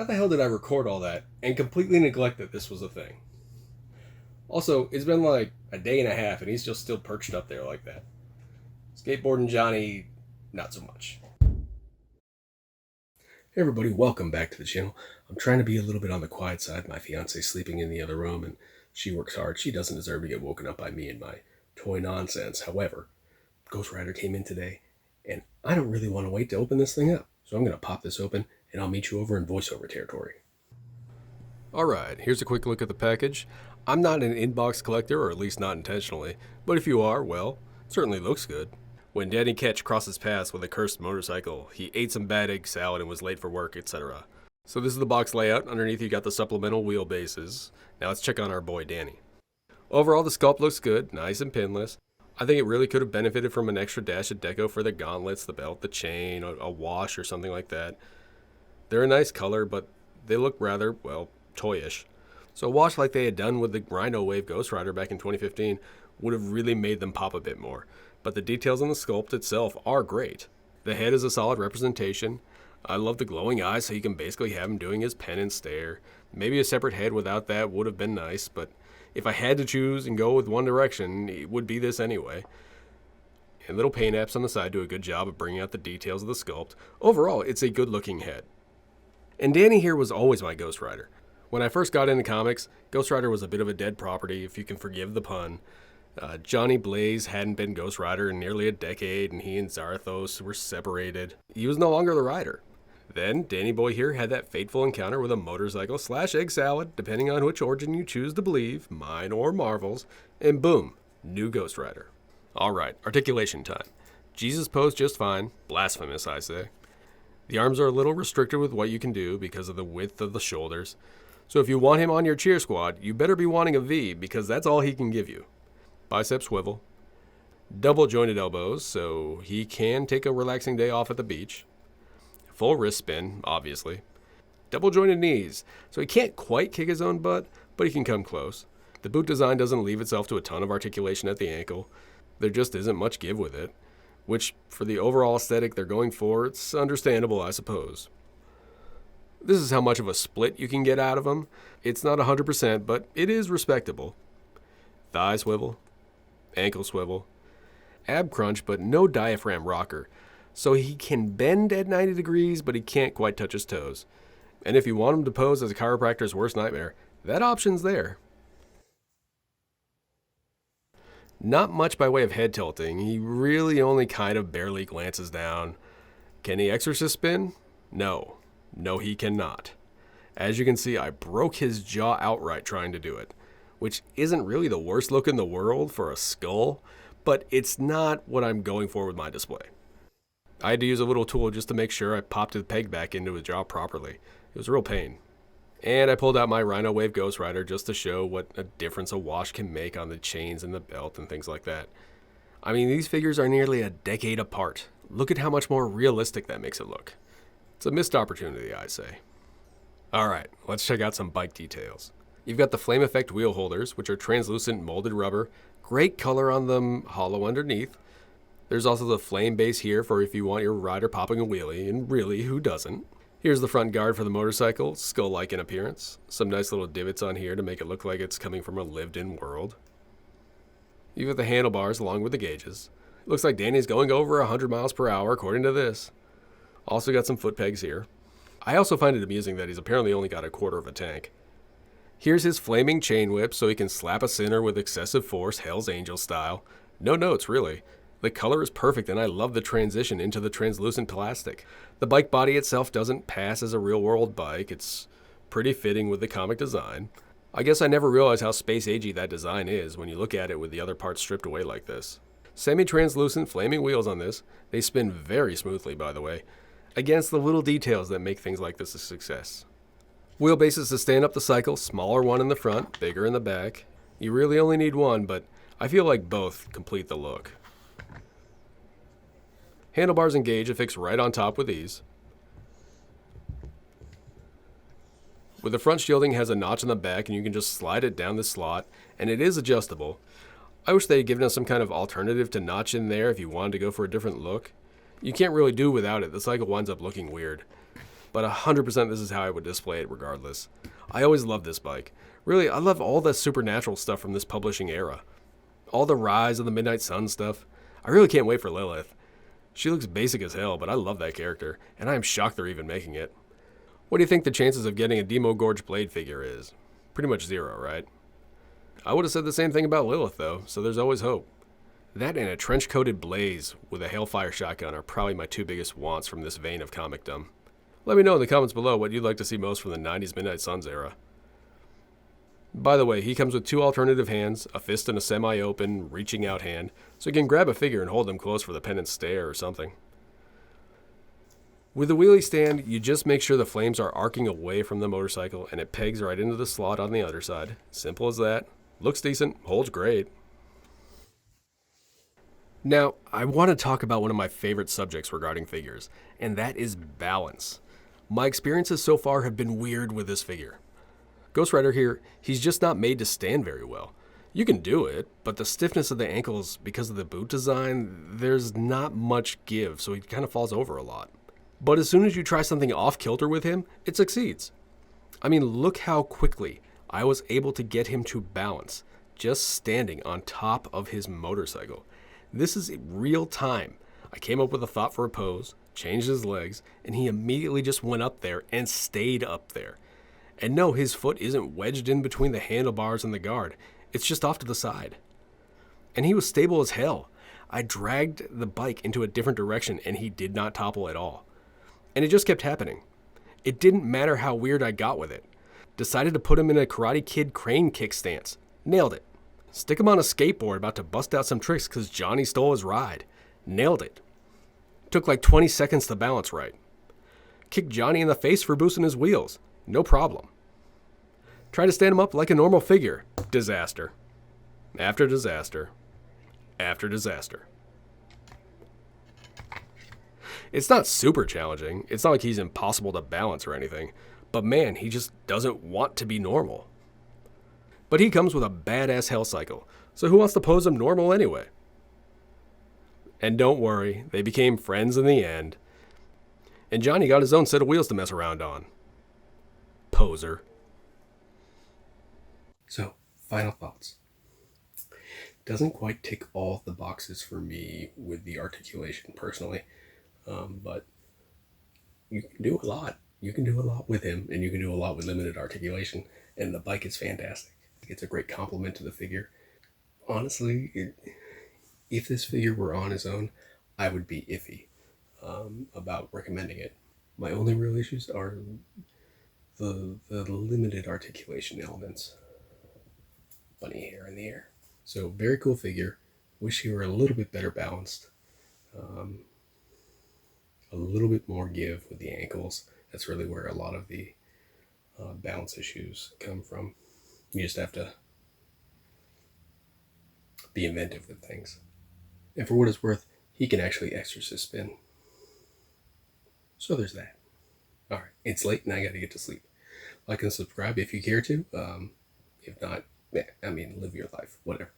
How the hell did I record all that and completely neglect that this was a thing? Also, it's been like a day and a half and he's just still perched up there like that. Skateboarding Johnny, not so much. Hey everybody, welcome back to the channel. I'm trying to be a little bit on the quiet side. My fiance's sleeping in the other room and she works hard. She doesn't deserve to get woken up by me and my toy nonsense. However, Ghost Rider came in today and I don't really want to wait to open this thing up. So I'm going to pop this open and I'll meet you over in voiceover territory. Alright, here's a quick look at the package. I'm not an inbox collector, or at least not intentionally, but if you are, well, it certainly looks good. When Daddy Ketch crosses paths with a cursed motorcycle, he ate some bad egg salad and was late for work, etc. So this is the box layout. Underneath you got the supplemental wheelbases. Now let's check on our boy Danny. Overall, the sculpt looks good, nice and pinless. I think it really could have benefited from an extra dash of deco for the gauntlets, the belt, the chain, a wash or something like that. They're a nice color, but they look rather, well, toyish. So a wash like they had done with the Rhino Wave Ghost Rider back in 2015 would have really made them pop a bit more. But the details on the sculpt itself are great. The head is a solid representation. I love the glowing eyes, so you can basically have him doing his pen and stare. Maybe a separate head without that would have been nice, but if I had to choose and go with one direction, it would be this anyway. And little paint apps on the side do a good job of bringing out the details of the sculpt. Overall, it's a good looking head. And Danny here was always my Ghost Rider. When I first got into comics, Ghost Rider was a bit of a dead property, if you can forgive the pun. Johnny Blaze hadn't been Ghost Rider in nearly a decade, and he and Zarthos were separated. He was no longer the rider. Then, Danny Boy here had that fateful encounter with a motorcycle / egg salad, depending on which origin you choose to believe, mine or Marvel's, and boom, new Ghost Rider. Alright, articulation time. Jesus posed just fine, blasphemous I say. The arms are a little restricted with what you can do because of the width of the shoulders. So if you want him on your cheer squad, you better be wanting a V because that's all he can give you. Bicep swivel. Double jointed elbows, so he can take a relaxing day off at the beach. Full wrist spin, obviously. Double jointed knees, so he can't quite kick his own butt, but he can come close. The boot design doesn't leave itself to a ton of articulation at the ankle. There just isn't much give with it, which for the overall aesthetic they're going for, it's understandable, I suppose. This is how much of a split you can get out of him. It's not 100%, but it is respectable. Thigh swivel, ankle swivel, ab crunch, but no diaphragm rocker. So he can bend at 90 degrees, but he can't quite touch his toes. And if you want him to pose as a chiropractor's worst nightmare, that option's there. Not much by way of head tilting. He really only kind of barely glances down. Can he exorcist spin? No. No, he cannot. As you can see, I broke his jaw outright trying to do it, which isn't really the worst look in the world for a skull, but it's not what I'm going for with my display. I had to use a little tool just to make sure I popped the peg back into his jaw properly. It was a real pain. And I pulled out my Rhino Wave Ghost Rider just to show what a difference a wash can make on the chains and the belt and things like that. I mean, these figures are nearly a decade apart. Look at how much more realistic that makes it look. It's a missed opportunity, I say. Alright, let's check out some bike details. You've got the Flame Effect wheel holders, which are translucent molded rubber. Great color on them, hollow underneath. There's also the flame base here for if you want your rider popping a wheelie, and really, who doesn't? Here's the front guard for the motorcycle, skull-like in appearance. Some nice little divots on here to make it look like it's coming from a lived-in world. You've got the handlebars along with the gauges. Looks like Danny's going over 100 miles per hour according to this. Also got some foot pegs here. I also find it amusing that he's apparently only got a quarter of a tank. Here's his flaming chain whip so he can slap a sinner with excessive force, Hell's Angel style. No notes, really. The color is perfect and I love the transition into the translucent plastic. The bike body itself doesn't pass as a real-world bike. It's pretty fitting with the comic design. I guess I never realized how space-agey that design is when you look at it with the other parts stripped away like this. Semi-translucent flaming wheels on this. They spin very smoothly, by the way. Against the little details that make things like this a success. Wheelbases to stand up the cycle, smaller one in the front, bigger in the back. You really only need one, but I feel like both complete the look. Handlebars and gauge affix right on top with ease. With the front shielding has a notch in the back and you can just slide it down the slot, and it is adjustable. I wish they had given us some kind of alternative to notch in there if you wanted to go for a different look. You can't really do without it, the cycle winds up looking weird. but 100% this is how I would display it regardless. I always loved this bike. Really, I love all the supernatural stuff from this publishing era. All the Rise of the Midnight Sun stuff. I really can't wait for Lilith. She looks basic as hell, but I love that character, and I am shocked they're even making it. What do you think the chances of getting a Demo Gorge Blade figure is? Pretty much zero, right? I would have said the same thing about Lilith, though, so there's always hope. That and a trench-coated Blaze with a Hailfire shotgun are probably my two biggest wants from this vein of comicdom. Let me know in the comments below what you'd like to see most from the 90s Midnight Suns era. By the way, he comes with two alternative hands, a fist and a semi-open, reaching out hand, so you can grab a figure and hold them close for the pendant stare or something. With the wheelie stand, you just make sure the flames are arcing away from the motorcycle and it pegs right into the slot on the other side. Simple as that. Looks decent, holds great. Now, I want to talk about one of my favorite subjects regarding figures, and that is balance. My experiences so far have been weird with this figure. Ghost Rider here, he's just not made to stand very well. You can do it, but the stiffness of the ankles because of the boot design, there's not much give, so he kind of falls over a lot. But as soon as you try something off-kilter with him, it succeeds. I mean, look how quickly I was able to get him to balance, just standing on top of his motorcycle. This is real time. I came up with a thought for a pose, changed his legs, and he immediately just went up there and stayed up there. And no, his foot isn't wedged in between the handlebars and the guard. It's just off to the side. And he was stable as hell. I dragged the bike into a different direction and he did not topple at all. And it just kept happening. It didn't matter how weird I got with it. Decided to put him in a Karate Kid crane kick stance. Nailed it. Stick him on a skateboard about to bust out some tricks because Johnny stole his ride. Nailed it. Took like 20 seconds to balance right. Kicked Johnny in the face for boosting his wheels. No problem. Try to stand him up like a normal figure. Disaster. After disaster. After disaster. It's not super challenging. It's not like he's impossible to balance or anything. But man, he just doesn't want to be normal. But he comes with a badass hell cycle. So who wants to pose him normal anyway? And don't worry, they became friends in the end. And Johnny got his own set of wheels to mess around on. Poser. So, final thoughts. Doesn't quite tick all the boxes for me with the articulation personally, but you can do a lot. You can do a lot with him, and you can do a lot with limited articulation, and the bike is fantastic. It's a great compliment to the figure. Honestly, if this figure were on his own, I would be iffy about recommending it. My only real issues are the limited articulation elements. Bunny hair in the air. So very cool figure. Wish he were a little bit better balanced. A little bit more give with the ankles. That's really where a lot of the balance issues come from. You just have to be inventive with things. And for what it's worth, he can actually exorcist spin. So there's that. Alright, it's late and I gotta get to sleep. Like and subscribe if you care to. If not, live your life. Whatever.